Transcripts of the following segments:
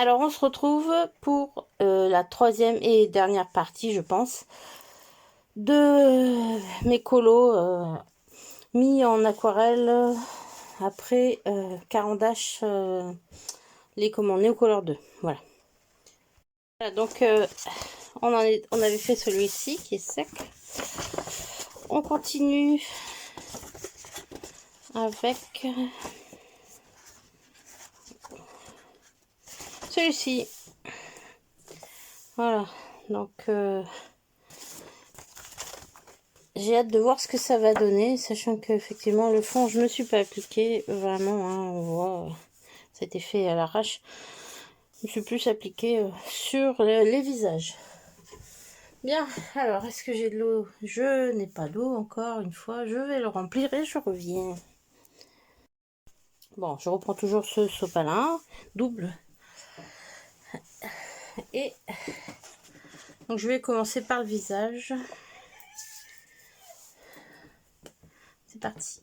Alors on se retrouve pour la troisième et dernière partie, je pense, de mes colos mis en aquarelle après Caran d'Ache, les comment, Néocolor 2. Voilà. Donc on avait fait celui-ci qui est sec. On continue avec celui-ci. Voilà. Donc j'ai hâte de voir ce que ça va donner, sachant que effectivement le fond je ne me suis pas appliqué vraiment, hein, on voit, ça a été fait à l'arrache. Je me suis plus appliqué sur les visages. Bien, alors est-ce que j'ai de l'eau? Je n'ai pas d'eau encore une fois, je vais le remplir et je reviens. Bon, je reprends toujours ce sopalin double. Et donc je vais commencer par le visage. C'est parti.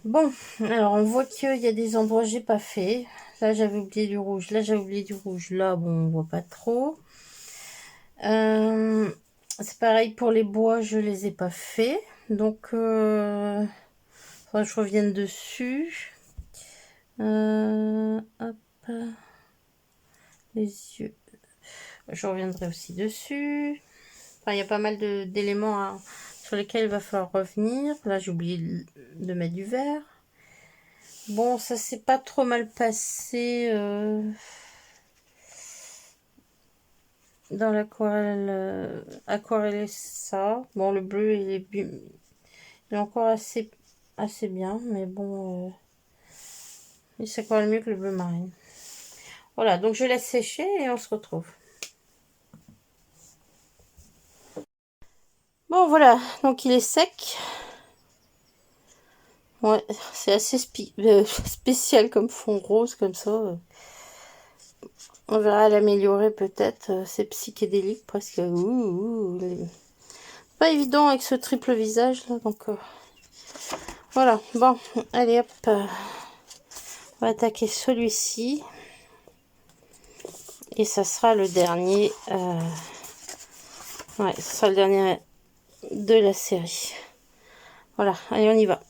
Bon, alors on voit qu'il y a des endroits que j'ai pas fait. Là, j'avais oublié du rouge. Là, j'avais oublié du rouge. Là, bon, on voit pas trop. C'est pareil pour les bois, je les ai pas fait. Donc, faudra que je revienne dessus. Hop. Les yeux. Je reviendrai aussi dessus. Enfin, il y a pas mal d'éléments sur lesquels il va falloir revenir. Là, j'ai oublié de mettre du vert. Bon, ça s'est pas trop mal passé dans l'aquarelle. Aquareller ça. Bon, le bleu, il est encore assez bien, mais bon, il s'aquarelle mieux que le bleu marine. Voilà, donc je laisse sécher et on se retrouve. Bon, voilà, donc il est sec. Ouais, c'est assez spécial comme fond rose, comme ça. On verra l'améliorer peut-être. C'est psychédélique presque. Pas évident avec ce triple visage là, donc voilà. Bon, allez hop, on va attaquer celui-ci et ça sera le dernier. Ouais, ce sera le dernier de la série. Voilà, allez, on y va.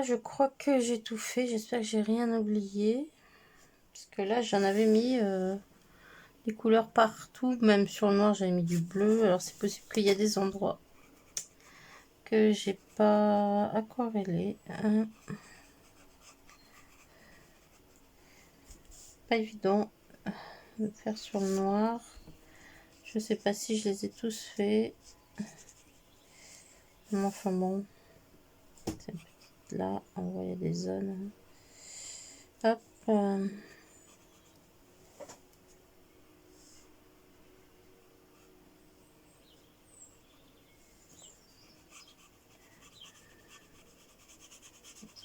je crois que j'ai tout fait. J'espère que j'ai rien oublié. Parce que là, j'en avais mis des couleurs partout. Même sur le noir, j'avais mis du bleu. Alors, c'est possible qu'il y a des endroits que j'ai pas aquarellé. Pas évident de faire sur le noir. Je sais pas si je les ai tous faits. Mais enfin bon. Là, on voit il y a des zones. Hop.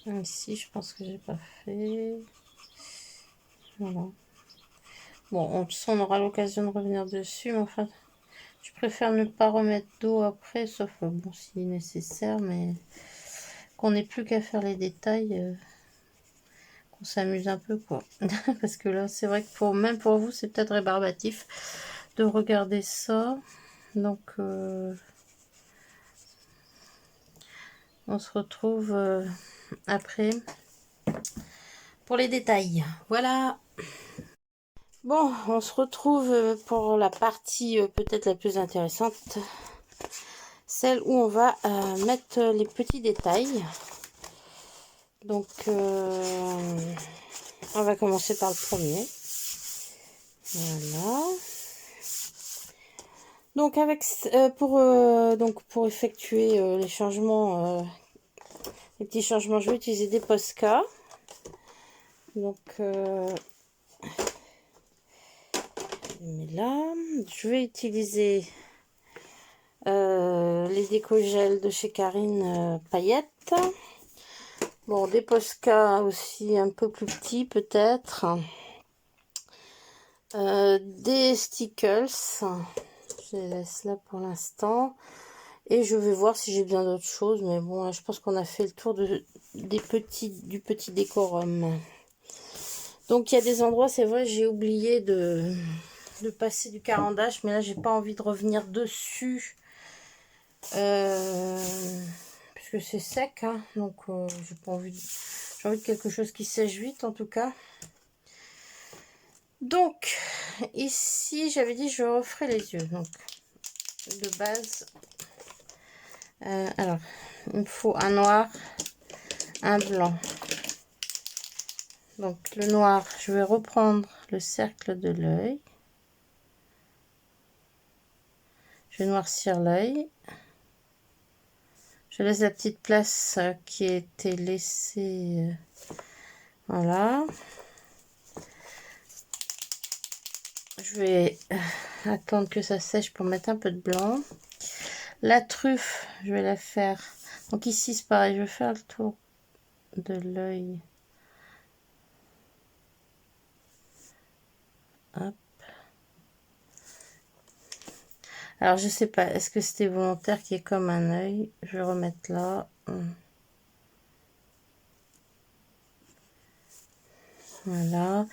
Ici, je pense que j'ai pas fait. Voilà. Bon, on aura l'occasion de revenir dessus, mais enfin, je préfère ne pas remettre d'eau après, sauf bon, si nécessaire, mais qu'on n'ait plus qu'à faire les détails, qu'on s'amuse un peu, quoi. Parce que là, c'est vrai que même pour vous, c'est peut-être rébarbatif de regarder ça. Donc, on se retrouve après pour les détails. Voilà. Bon, on se retrouve pour la partie peut-être la plus intéressante. Celle où on va mettre les petits détails. Donc, on va commencer par le premier. Voilà. Donc, pour effectuer les changements, les petits changements, je vais utiliser des Posca. Donc, mais là, je vais utiliser les déco-gels de chez Karine Paillettes. Bon, des Posca aussi un peu plus petits peut-être. Des Stickles. Je les laisse là pour l'instant. Et je vais voir si j'ai besoin d'autre chose. Mais bon, je pense qu'on a fait le tour du petit décorum. Donc, il y a des endroits, c'est vrai, j'ai oublié de passer du carandage. Mais là, j'ai pas envie de revenir dessus. Puisque c'est sec. Hein, donc, j'ai pas envie j'ai envie de quelque chose qui sèche vite, en tout cas. Donc, ici, j'avais dit je referai les yeux. Donc, de base, alors, il me faut un noir, un blanc. Donc, le noir, je vais reprendre le cercle de l'œil. Je vais noircir l'œil. Je laisse la petite place qui a été laissée. Voilà. Je vais attendre que ça sèche pour mettre un peu de blanc. La truffe, je vais la faire. Donc ici, c'est pareil, je vais faire le tour de l'œil. Hop. Alors, je sais pas, est-ce que c'était volontaire qu'il y ait comme un œil? Je vais remettre là. Voilà.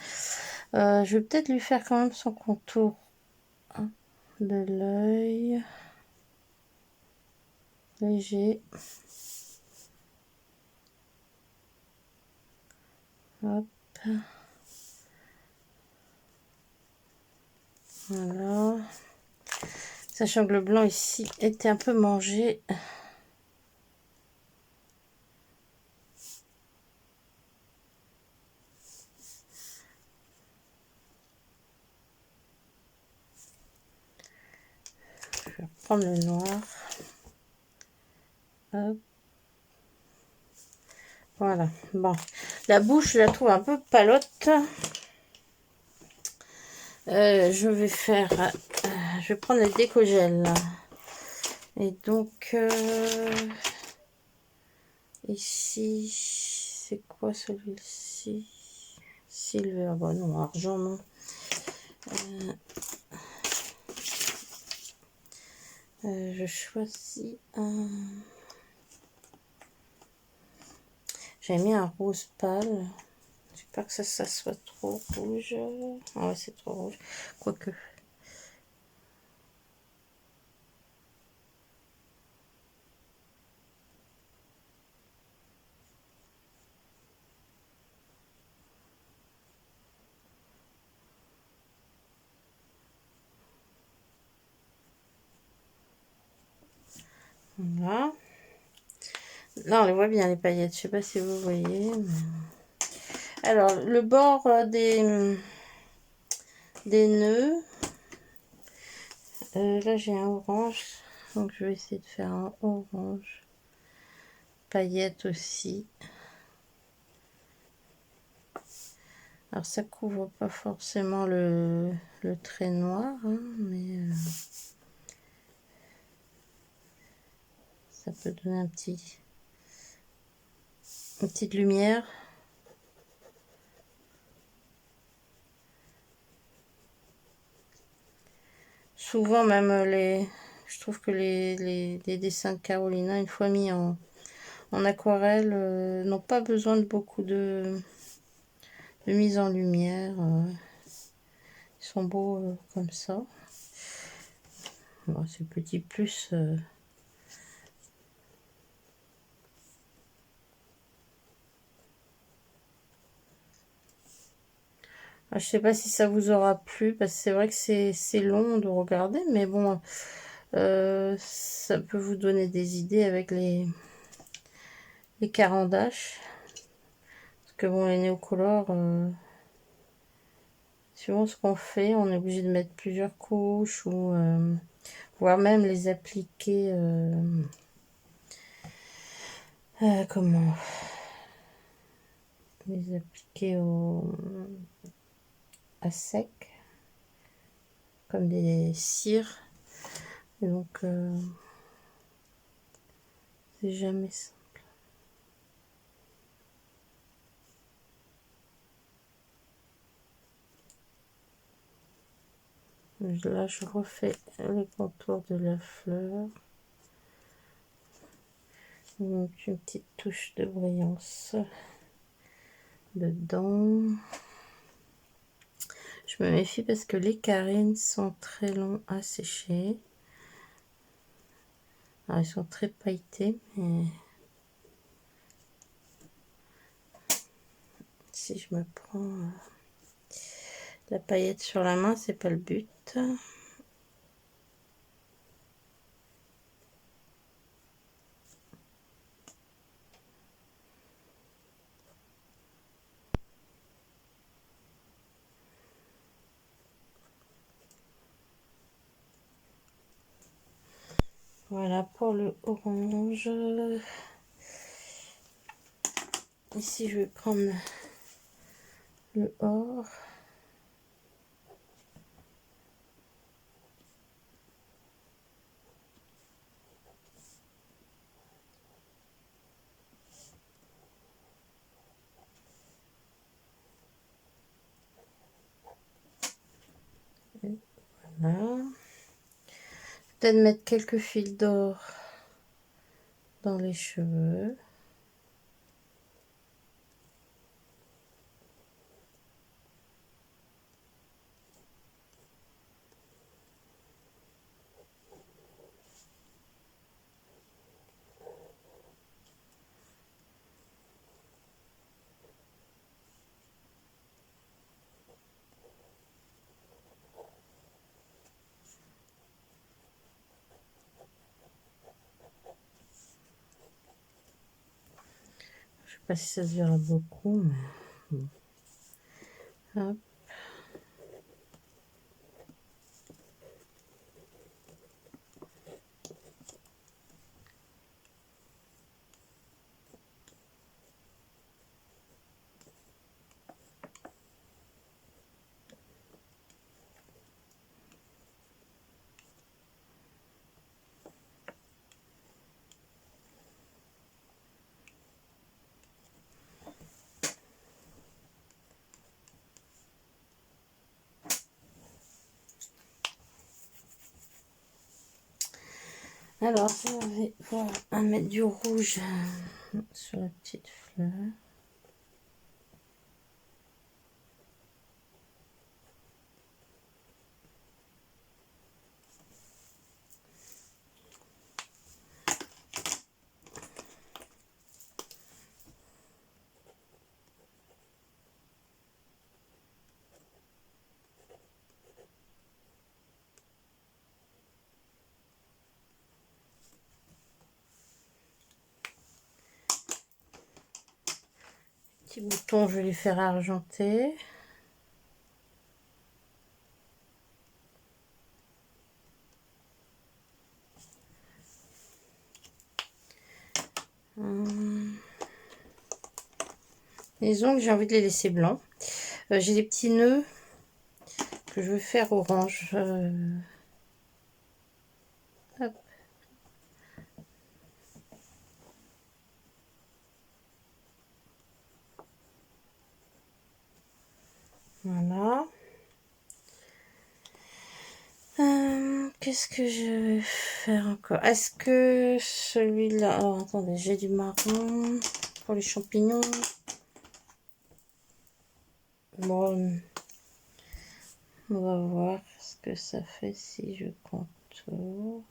Je vais peut-être lui faire quand même son contour de l'œil. Léger. Hop. Voilà. Sachant que le blanc ici était un peu mangé. Je vais prendre le noir. Hop. Voilà. Bon. La bouche, je la trouve un peu palote. Je vais faire... je vais prendre le déco-gel. Et donc... ici, c'est quoi celui-ci? Silver, bon non, argent non. Je choisis un... J'ai mis un rose pâle. J'ai peur que ça soit trop rouge. Ah ouais, c'est trop rouge. Quoique. Voilà. Là, on les voit bien, les paillettes. Je sais pas si vous voyez. Mais... Alors, le bord des nœuds. Là, j'ai un orange. Donc, je vais essayer de faire un orange. Paillettes aussi. Alors, ça couvre pas forcément le trait noir, hein, mais ça peut donner une petite lumière. Souvent, même je trouve que les dessins de Carolina, une fois mis en aquarelle, n'ont pas besoin de beaucoup de mise en lumière. Ils sont beaux comme ça. Bon, c'est petit plus. Je sais pas si ça vous aura plu, parce que c'est vrai que c'est long de regarder, mais bon, ça peut vous donner des idées avec les carandaches. Parce que bon, les néocolores, suivant ce qu'on fait, on est obligé de mettre plusieurs couches, ou voire même les appliquer, comment les appliquer à sec, comme des cires. Et donc, c'est jamais ça. Là, je refais les contours de la fleur. Donc, une petite touche de brillance dedans. Je me méfie parce que les carènes sont très longs à sécher. Alors, ils sont très pailletés, mais si je me prends la paillette sur la main, c'est pas le but. Voilà pour le orange. Ici, je vais prendre le or. Et voilà. Peut-être mettre quelques fils d'or dans les cheveux. Je sais pas si ça se verra beaucoup, mais hop. Alors, je vais voir à mettre du rouge sur la petite fleur. Petit bouton, je vais les faire argenter. Les ongles, j'ai envie de les laisser blancs. J'ai des petits nœuds que je vais faire orange. Hop. Voilà. Qu'est-ce que je vais faire encore? Est-ce que celui-là... Alors, attendez, j'ai du marron pour les champignons. Bon, on va voir ce que ça fait si je contourne.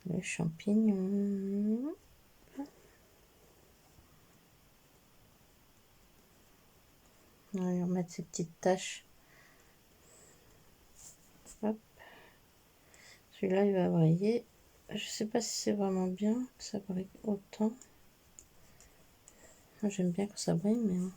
Le champignon. On va lui remettre ces petites taches. Hop. Celui-là, il va briller. Je sais pas si c'est vraiment bien que ça brille autant. J'aime bien quand ça brille, mais...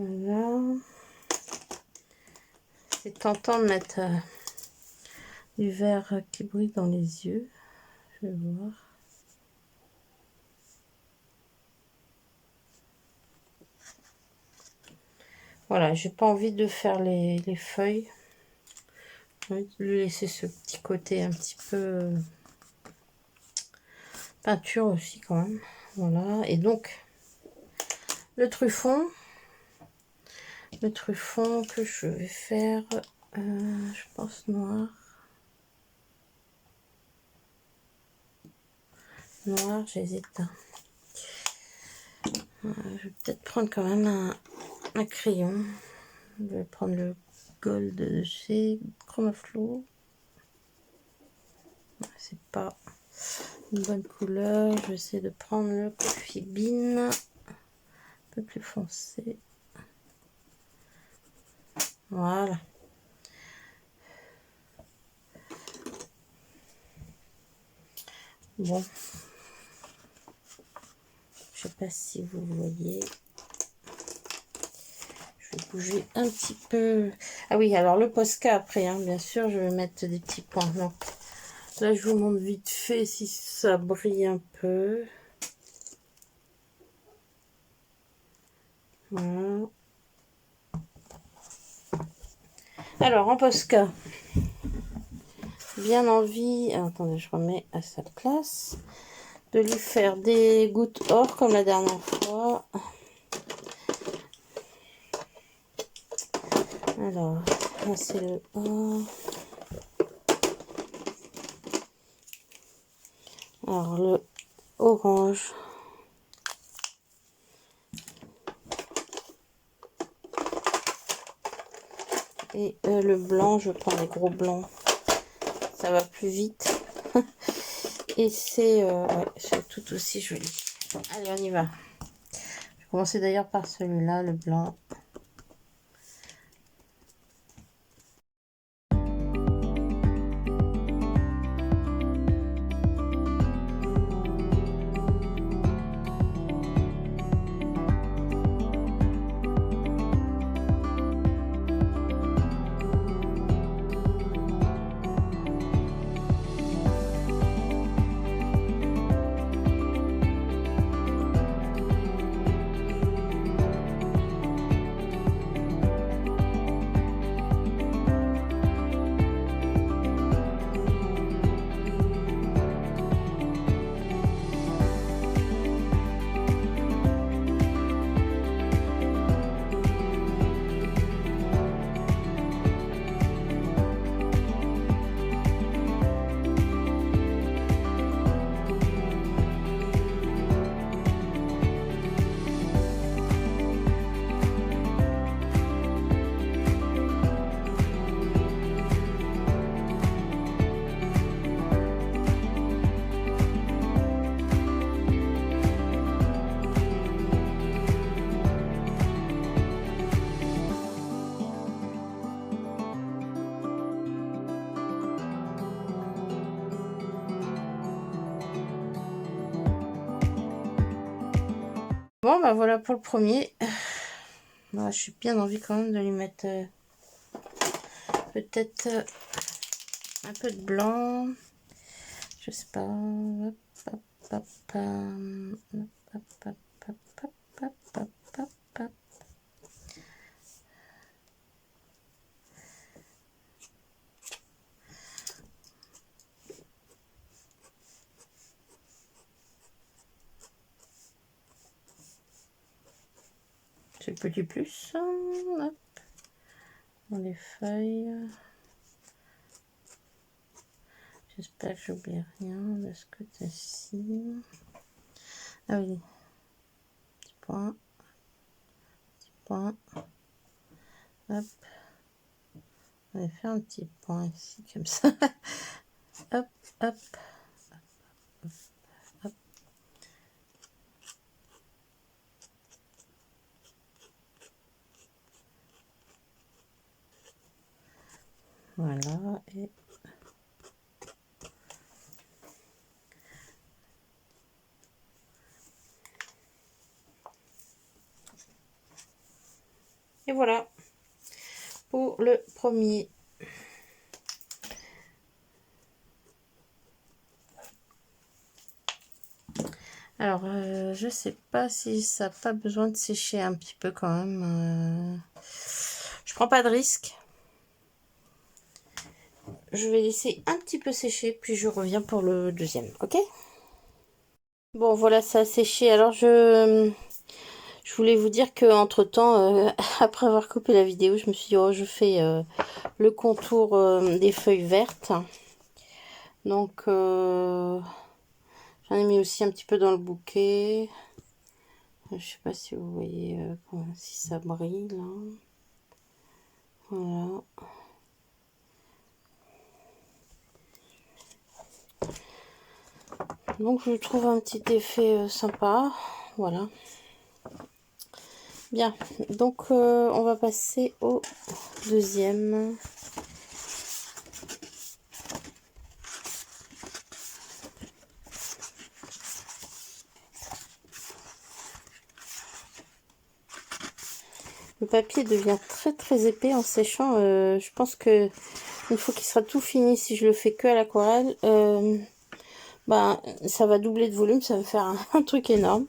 Voilà. C'est tentant de mettre du vert qui brille dans les yeux. Je vais voir. Voilà, j'ai pas envie de faire les feuilles. J'ai envie de lui laisser ce petit côté un petit peu peinture aussi quand même. Voilà, et donc le truffon que je vais faire, je pense noir. Noir, j'hésite. Je vais peut-être prendre quand même un crayon. Je vais prendre le gold de chez Chromaflow. C'est pas une bonne couleur. Je vais essayer de prendre le Coffee Bean un peu plus foncé. Voilà. Bon. Je sais pas si vous voyez. Je vais bouger un petit peu. Ah oui, alors le Posca après, hein, bien sûr, je vais mettre des petits points. Donc, là, je vous montre vite fait si ça brille un peu. Voilà. Alors, en Posca, bien envie, attendez, je remets à sa place, de lui faire des gouttes or comme la dernière fois. Alors, là c'est le or. Alors, le orange. Et le blanc, je prends des gros blancs. Ça va plus vite. Et c'est ouais, tout aussi joli. Allez, on y va. Je vais commencer d'ailleurs par celui-là, le blanc. Bon, bah voilà pour le premier. Moi, j'ai bien envie quand même de lui mettre peut-être un peu de blanc. Je sais pas. Hop, hop, hop, hop, hop, hop, hop, hop, hop, hop, hop, hop. C'est le petit plus. Hop. Dans les feuilles. J'espère que j'oublie rien de ce côté-ci. Ah oui. Petit point. Petit point. Hop. On va faire un petit point ici, comme ça. Hop, hop. Hop, hop. Voilà. Et voilà pour le premier. Alors, je sais pas si ça n'a pas besoin de sécher un petit peu quand même. Je prends pas de risque. Je vais laisser un petit peu sécher, puis je reviens pour le deuxième, ok? Bon, voilà, ça a séché. Alors, je voulais vous dire que entre temps, après avoir coupé la vidéo, je me suis dit, oh, je fais le contour des feuilles vertes. Donc, j'en ai mis aussi un petit peu dans le bouquet. Je sais pas si vous voyez si ça brille là. Voilà. Donc je trouve un petit effet sympa. Voilà. Bien. Donc on va passer au deuxième. Le papier devient très épais en séchant. Je pense que une fois qu'il sera tout fini, si je le fais que à l'aquarelle, ben, ça va doubler de volume, ça va faire un truc énorme.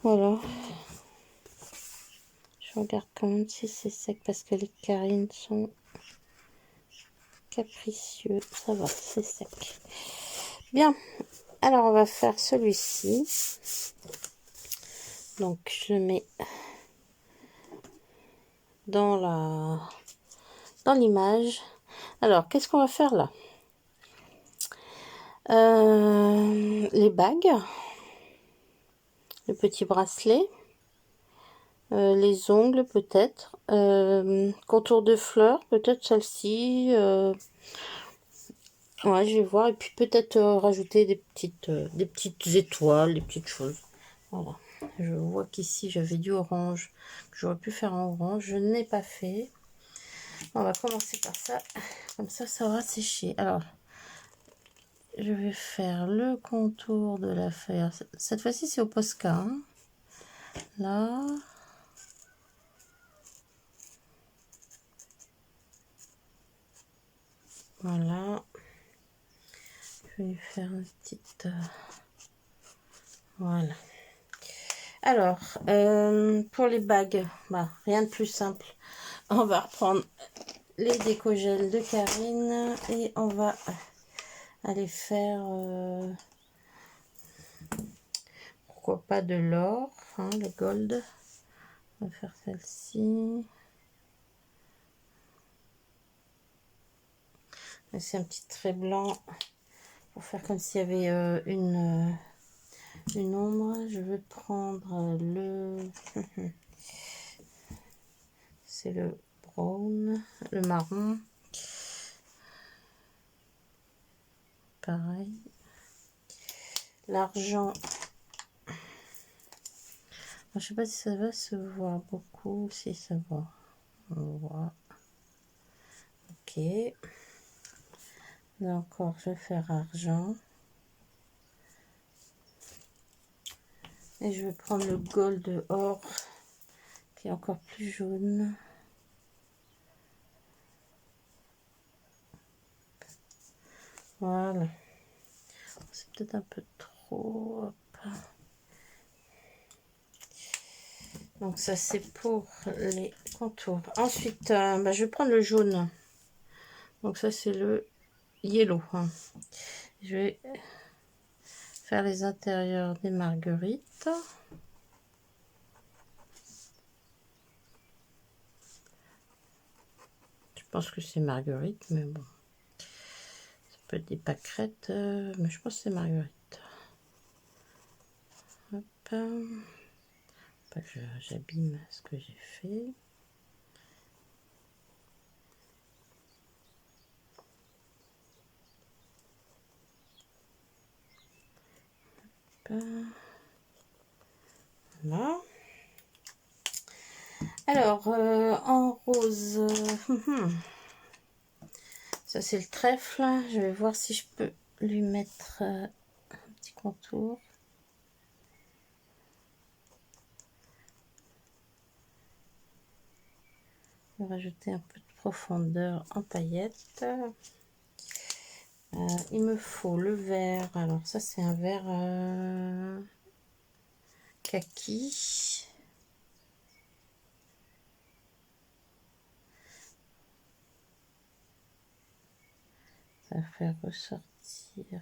Voilà. Je regarde quand même si c'est sec parce que les carines sont capricieux. Ça va, c'est sec. Bien. Alors, on va faire celui-ci. Donc, je le mets dans l'image. Alors, qu'est-ce qu'on va faire là? Les bagues, le petit bracelet, les ongles peut-être, contour de fleurs, peut-être celle-ci. Ouais, je vais voir. Et puis peut-être rajouter des petites étoiles, des petites choses. Voilà. Je vois qu'ici j'avais du orange que j'aurais pu faire en orange. Je n'ai pas fait. On va commencer par ça. Comme ça aura séché. Alors, je vais faire le contour de la feuille. Cette fois-ci, c'est au Posca. Hein. Là. Voilà. Je vais faire une petite... voilà. Alors, pour les bagues, bah, rien de plus simple. On va reprendre les déco-gels de Karine et on va aller faire... pourquoi pas de l'or, hein, le gold. On va faire celle-ci. C'est un petit trait blanc pour faire comme s'il y avait une ombre. Je vais prendre le... c'est le brown, le marron. Pareil. L'argent. Je sais pas si ça va se voir beaucoup. Si ça va. On voit. Ok. Là encore, je vais faire argent. Et je vais prendre le Gold Or qui est encore plus jaune. Voilà. C'est peut-être un peu trop. Hop. Donc ça c'est pour les contours. Ensuite, je vais prendre le jaune. Donc ça c'est le yellow. Je vais faire les intérieurs des marguerites. Je pense que c'est marguerite, mais bon. Ça peut être des pâquerettes, mais je pense que c'est marguerite. Hop. Pas que j'abîme ce que j'ai fait. Voilà. Alors, en rose, ça c'est le trèfle. Je vais voir si je peux lui mettre un petit contour. Je vais rajouter un peu de profondeur en paillettes. Il me faut le vert. Alors ça c'est un vert kaki. Ça va faire ressortir.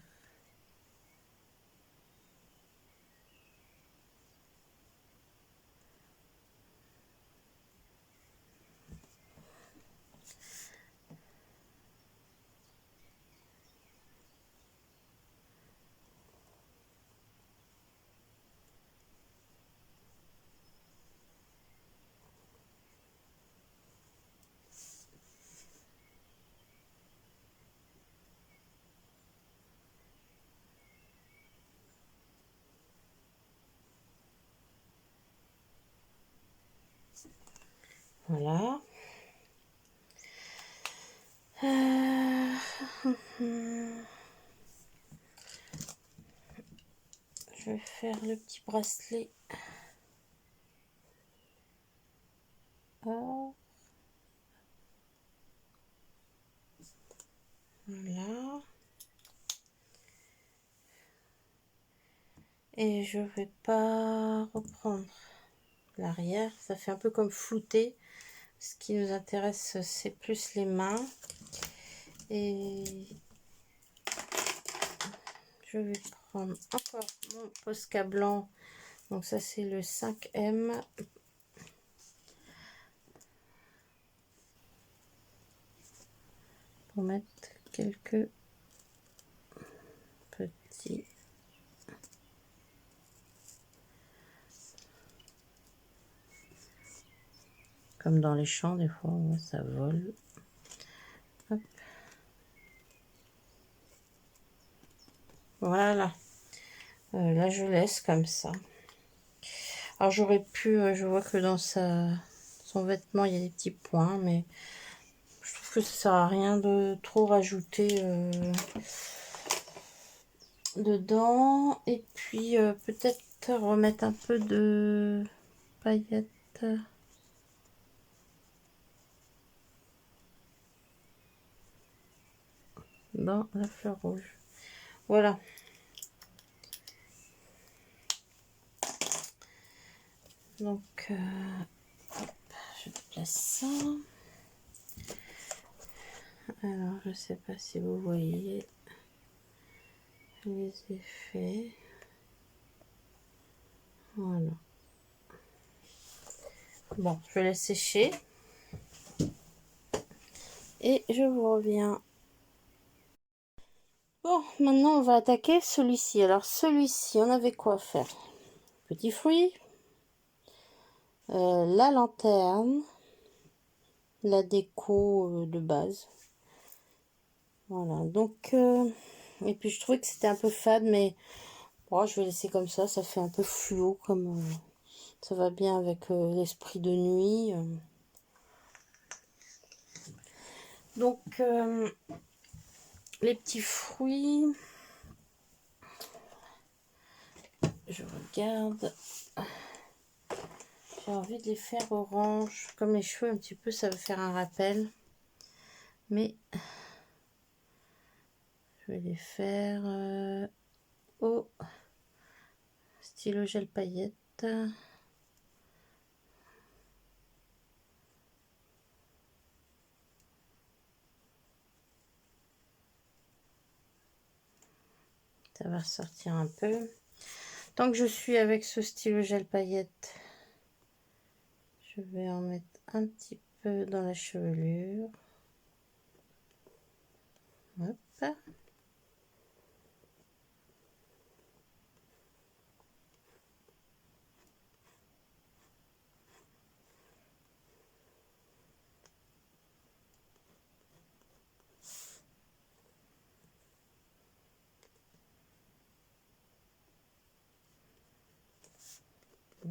Voilà. Je vais faire le petit bracelet. Oh. Voilà. Et je vais pas reprendre l'arrière. Ça fait un peu comme flouté. Ce qui nous intéresse, c'est plus les mains. Et je vais prendre encore mon Posca blanc. Donc ça, c'est le 5M. Pour mettre quelques petits. Comme dans les champs, des fois, ça vole. Hop. Voilà. Là, je laisse comme ça. Alors, j'aurais pu... je vois que dans son vêtement, il y a des petits points, mais je trouve que ça sert à rien de trop rajouter dedans. Et puis, peut-être remettre un peu de paillettes. Dans la fleur rouge. Voilà. Donc, hop, je place ça. Alors, je sais pas si vous voyez les effets. Voilà. Bon, je laisse sécher. Et je vous reviens. Bon, maintenant on va attaquer celui-ci. Alors celui-ci, on avait quoi faire? Petit fruit, la lanterne, la déco de base. Voilà, donc et puis je trouvais que c'était un peu fade, mais bon, je vais laisser comme ça fait un peu fluo, comme ça va bien avec l'esprit de nuit. Donc les petits fruits. je regarde. J'ai envie de les faire orange. Comme les cheveux un petit peu, ça va faire un rappel. Mais je vais les faire au stylo gel paillettes. Ça va ressortir un peu. Tant que je suis avec ce stylo gel paillettes, je vais en mettre un petit peu dans la chevelure. Hop.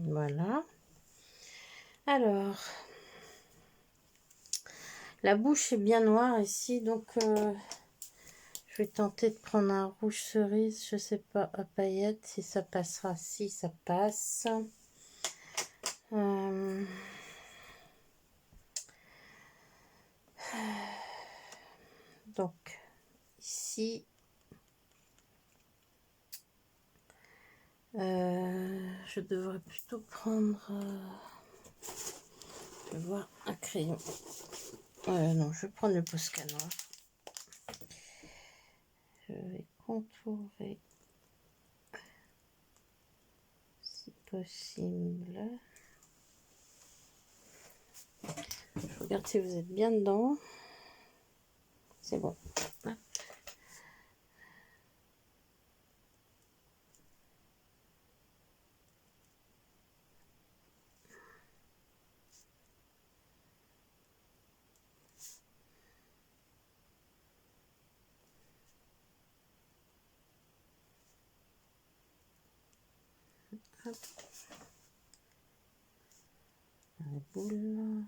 Voilà. Alors, la bouche est bien noire ici, donc je vais tenter de prendre un rouge cerise, je sais pas, à paillettes, si ça passera. Si ça passe. Donc, ici, je devrais plutôt prendre, je vais voir, un crayon. Non, je vais prendre le Posca noir. Je vais contourer, si possible. Je regarde si vous êtes bien dedans. C'est bon. Hop. Hop. La boule.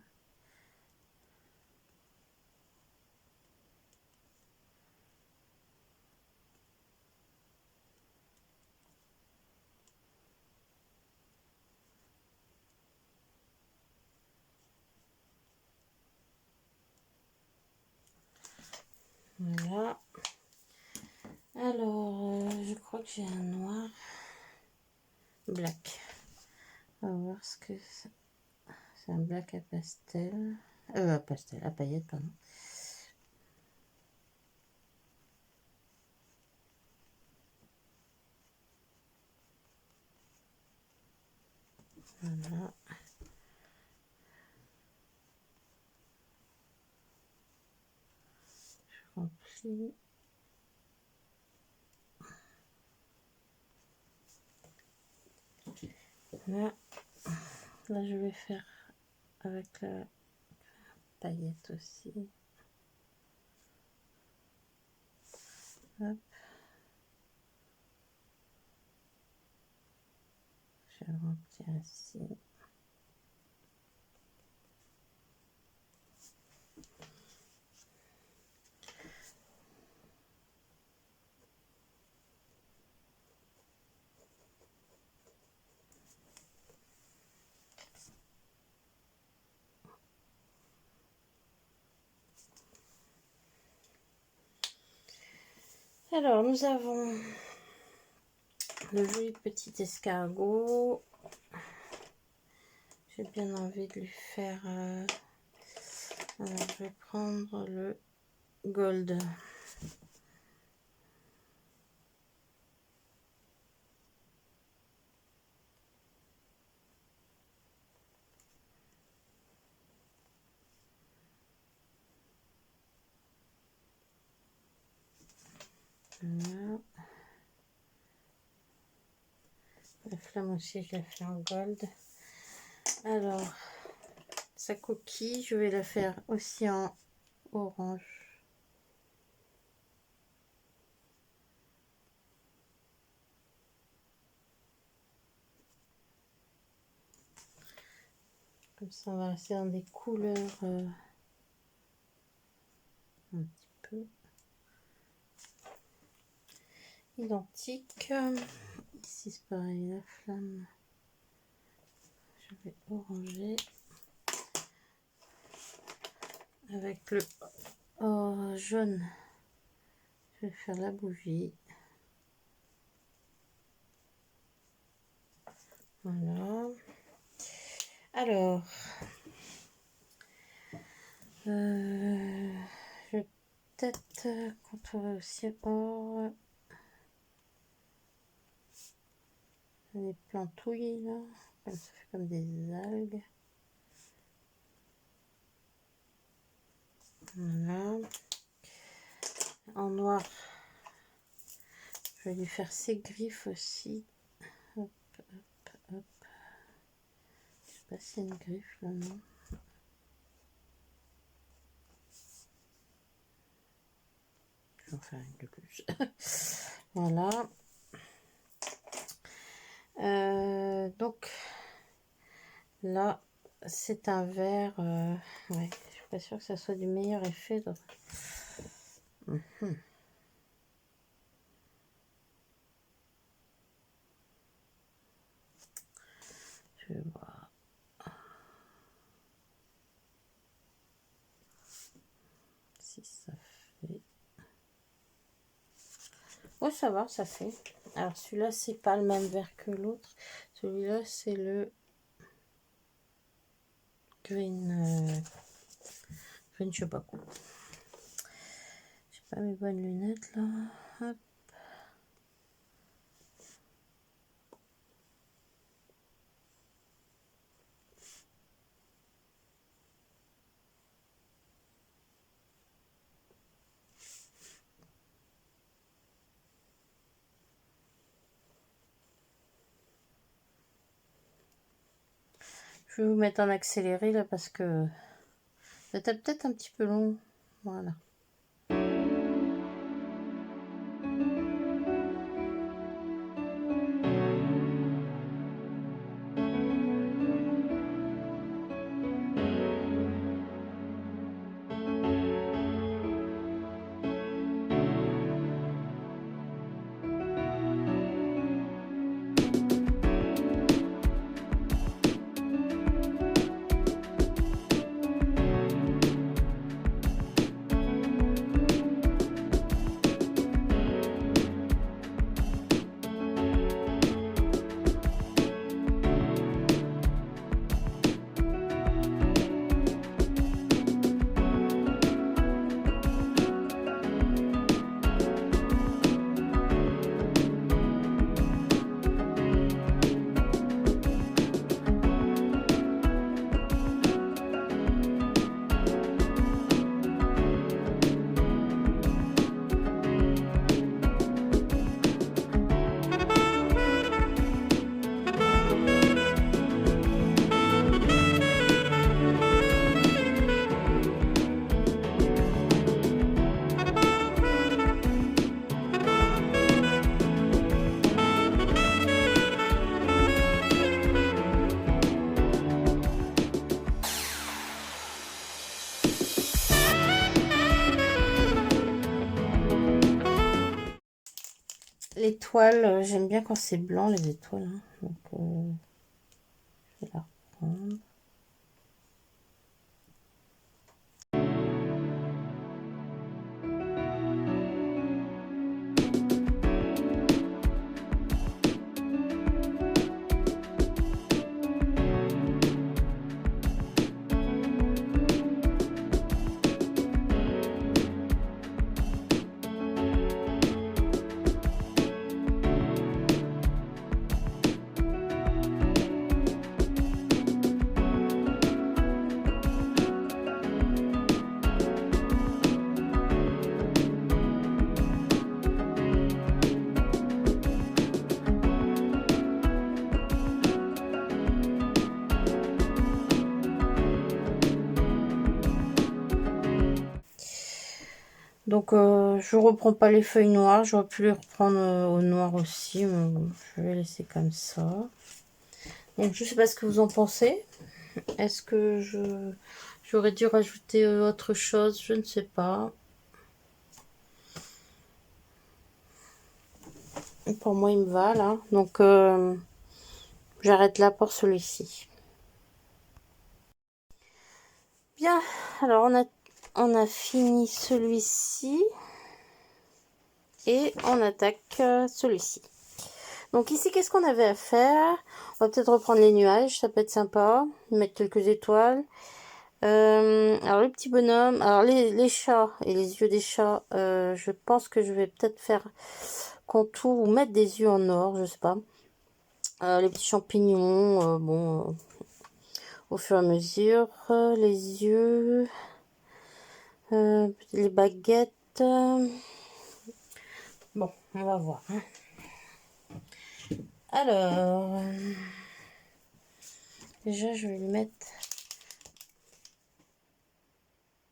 Voilà. Alors, je crois que j'ai un noir black. On va voir ce que c'est. C'est un black à pastel. À pastel, à paillettes, pardon. Voilà. Je remplis. Là, là, je vais faire avec la paillette aussi. Hop. Je vais remplir ici. Alors, nous avons le joli petit escargot. J'ai bien envie de lui faire... Alors, je vais prendre le gold. Voilà. La flamme aussi, je la fais en gold. Alors, sa coquille, je vais la faire aussi en orange. Comme ça, on va rester dans des couleurs un petit peu identiques. Ici c'est pareil, la flamme. Je vais oranger. Avec le jaune, je vais faire la bougie. Voilà. Alors, je vais peut-être contourer aussi or. Des plantouilles là, ça fait comme des algues. Voilà. En noir, je vais lui faire ses griffes aussi. Hop, hop, hop. Je sais pas s'il y a une griffe là, non. Je vais en faire une de plus. Voilà. Donc là, c'est un vert. Ouais, je suis pas sûre que ça soit du meilleur effet. Donc... Je vais voir. Si ça fait. Oh, ça va, ça fait. Alors, celui-là, c'est pas le même vert que l'autre. Celui-là, c'est le green. Green, je sais pas quoi. J'ai pas mes bonnes lunettes là. Hop. Je vais vous mettre en accéléré là parce que c'était peut-être un petit peu long. Voilà. L'étoile, j'aime bien quand c'est blanc les étoiles. Hein. Donc, je vais la reprendre. Donc, je reprends pas les feuilles noires. J'aurais pu les reprendre au noir aussi. Mais bon, je vais laisser comme ça. Donc, je sais pas ce que vous en pensez. Est-ce que j'aurais dû rajouter autre chose? Je ne sais pas. Pour moi, il me va là. Donc, j'arrête là pour celui-ci. Bien, alors on a fini celui-ci. Et on attaque celui-ci. Donc ici, qu'est-ce qu'on avait à faire? On va peut-être reprendre les nuages, ça peut être sympa. Mettre quelques étoiles. Alors les petits bonhommes, alors les chats et les yeux des chats, je pense que je vais peut-être faire contour ou mettre des yeux en or, je sais pas. Les petits champignons, bon, au fur et à mesure. Les yeux, les baguettes. Bon, on va voir. Hein. Alors, déjà, je vais lui mettre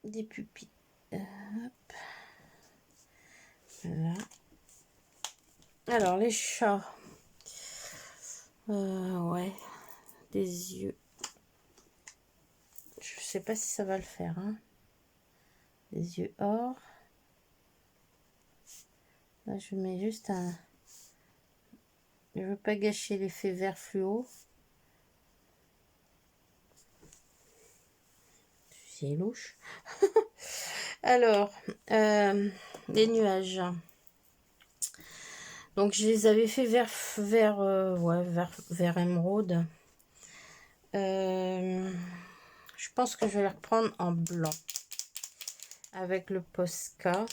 des pupilles. Hop. Voilà. Alors, les chats. Ouais, des yeux. Je sais pas si ça va le faire. Hein. Des yeux or. Là, je mets juste un... Je veux pas gâcher l'effet vert fluo. C'est louche. Alors, les nuages. Donc, je les avais fait vert émeraude. Je pense que je vais les reprendre en blanc. Avec le Posca.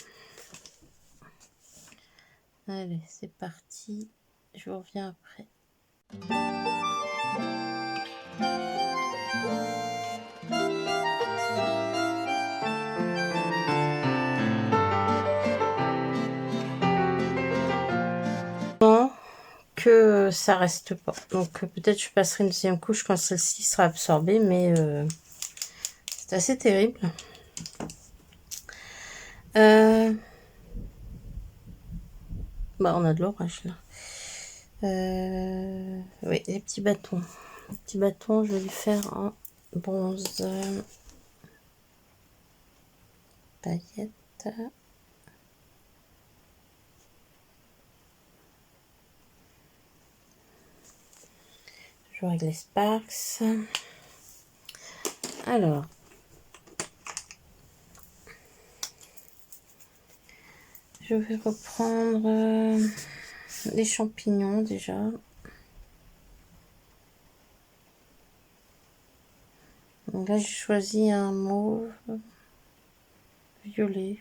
Allez, c'est parti. Je vous reviens après. Que ça reste pas. Donc peut-être je passerai une deuxième couche quand celle-ci sera absorbée, mais c'est assez terrible. Bah on a de l'orage là. Oui, les petits bâtons. Les petits bâtons, je vais lui faire en bronze. Paillettes. Je joue avec les Sparks. Alors. Je vais reprendre les champignons déjà. Donc là, j'ai choisi un mauve violet.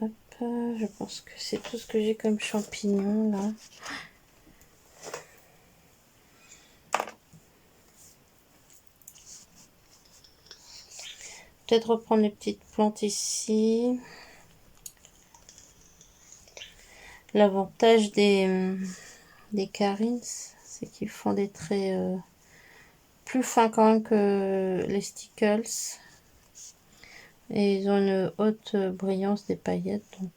Hop, je pense que c'est tout ce que j'ai comme champignons là. Peut-être reprendre les petites plantes ici. L'avantage des Carins, c'est qu'ils font des traits plus fins quand même que les Stickles. Et ils ont une haute brillance des paillettes. Donc,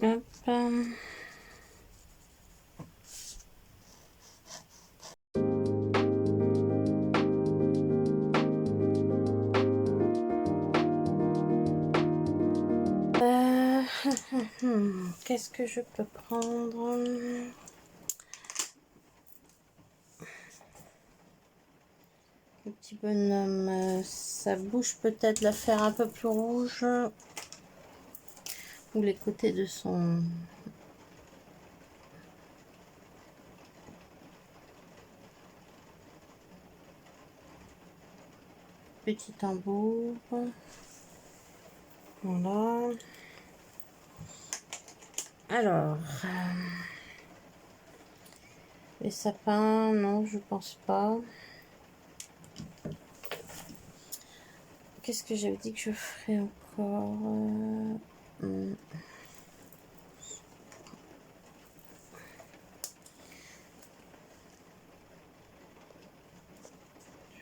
hop. Qu'est-ce que je peux prendre? Le petit bonhomme, sa bouche peut-être la faire un peu plus rouge. Ou les côtés de son... petit tambour. Voilà. Alors, les sapins, non, je pense pas. qu'est-ce que j'avais dit que je ferais encore Je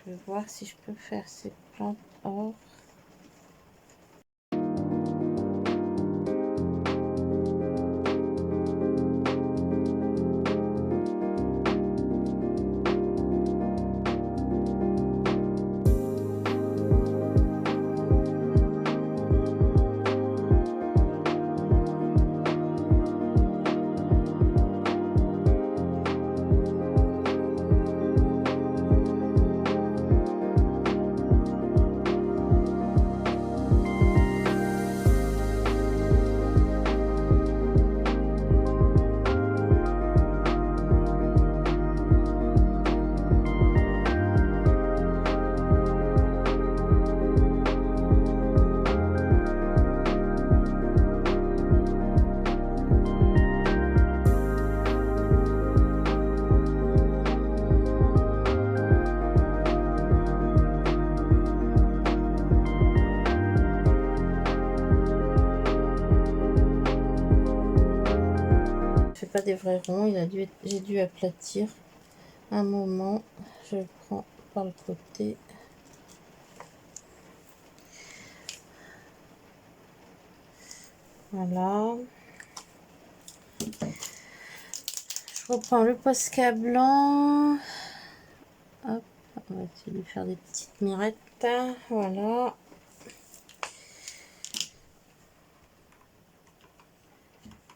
vais voir si je peux faire ces plantes or. Pas des vrais ronds, j'ai dû aplatir un moment. Je le prends par le côté. Voilà. Je reprends le Posca blanc. Hop, on va essayer de faire des petites mirettes. Voilà.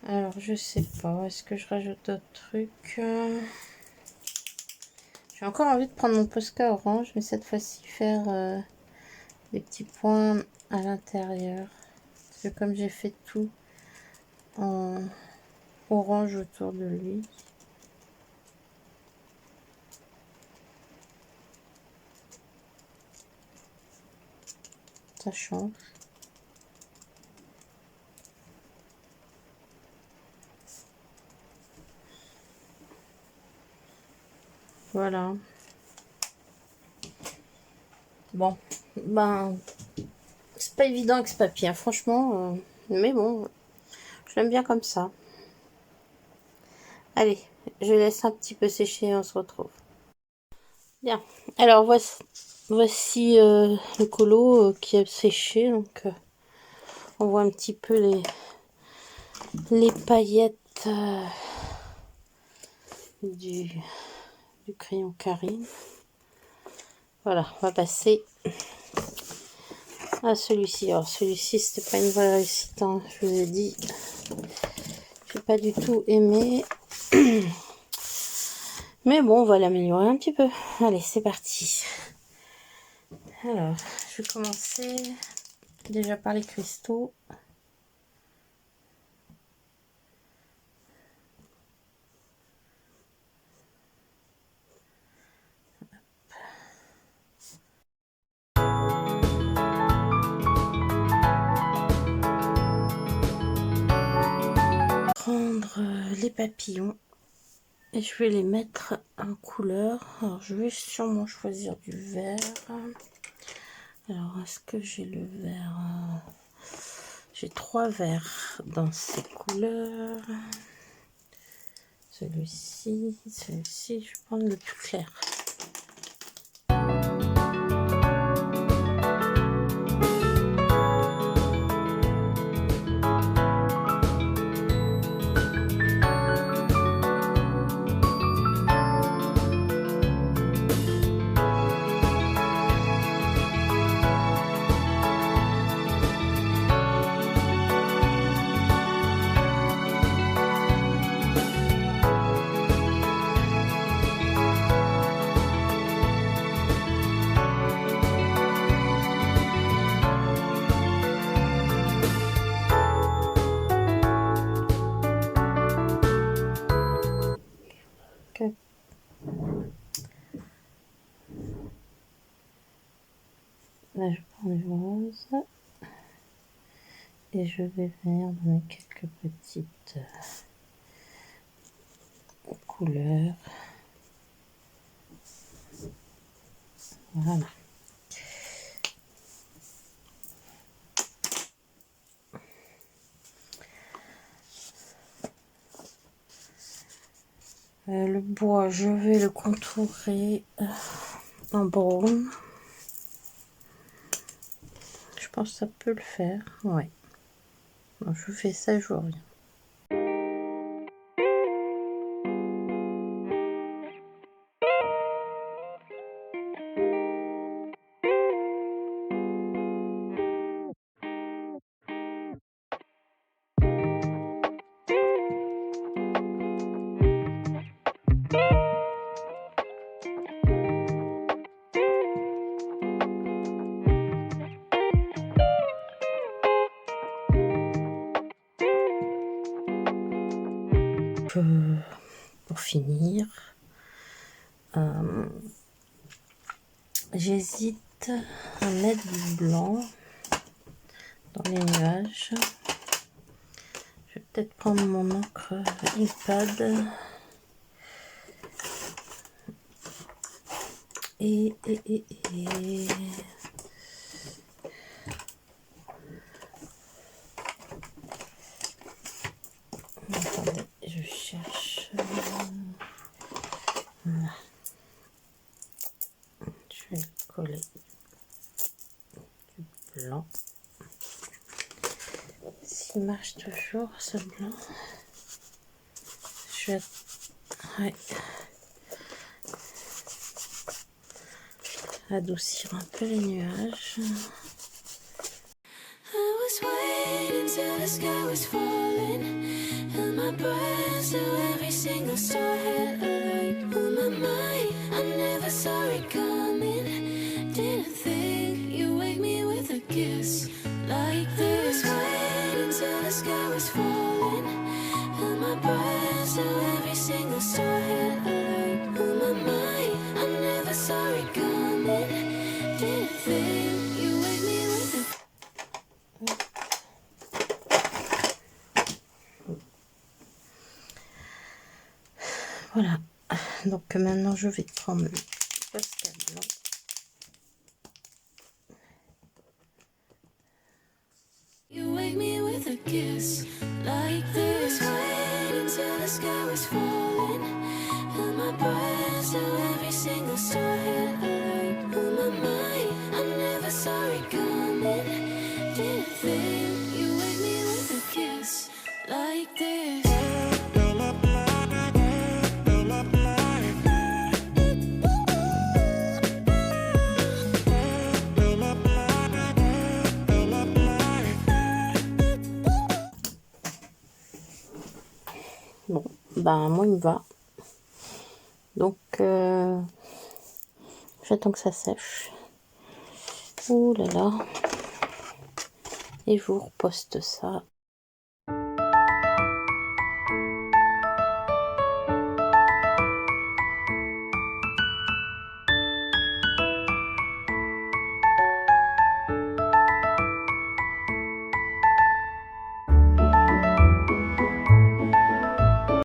Alors, je sais pas. Est-ce que je rajoute d'autres trucs? J'ai encore envie de prendre mon Posca orange, mais cette fois-ci faire des petits points à l'intérieur. Parce que comme j'ai fait tout en orange autour de lui. Ça change. Voilà. Bon, ben, c'est pas évident avec ce papier, hein, franchement. Mais bon, je l'aime bien comme ça. Allez, je laisse un petit peu sécher et on se retrouve. Bien, alors voici le colo qui a séché. Donc, on voit un petit peu les paillettes du crayon Karine. Voilà, on va passer à celui-ci. Alors celui-ci, c'était pas une vraie réussite, hein, je vous ai dit. J'ai pas du tout aimé. Mais bon, on va l'améliorer un petit peu. Allez, c'est parti. Alors, je vais commencer déjà par les cristaux. Prendre les papillons et je vais les mettre en couleur. Alors je vais sûrement choisir du vert. Alors est-ce que j'ai le vert? J'ai 3 verts dans ces couleurs. Celui-ci, je vais prendre le plus clair. Là, je prends du rose et je vais venir donner quelques petites couleurs. Voilà. Le bois, je vais le contourer en brown. Je pense que ça peut le faire. Ouais. Bon, je fais ça, je vous reviens. Pour finir, j'hésite à mettre du blanc dans les nuages. Je vais peut-être prendre mon encre iPad et attendez, je cherche. Voilà. Je vais coller du blanc. S'il marche toujours ce blanc, je vais adoucir un peu les nuages. Voilà, donc maintenant je vais prendre le Posca blanc. You wake me with a kiss like this, wait until the sky was falling, and my breath so every single star hit alight on my mind. I never saw it coming, didn't think you wake me with a kiss like this. Bon, ben moi il me va. Donc j'attends que ça sèche. Ouh là là. Et je vous reposte ça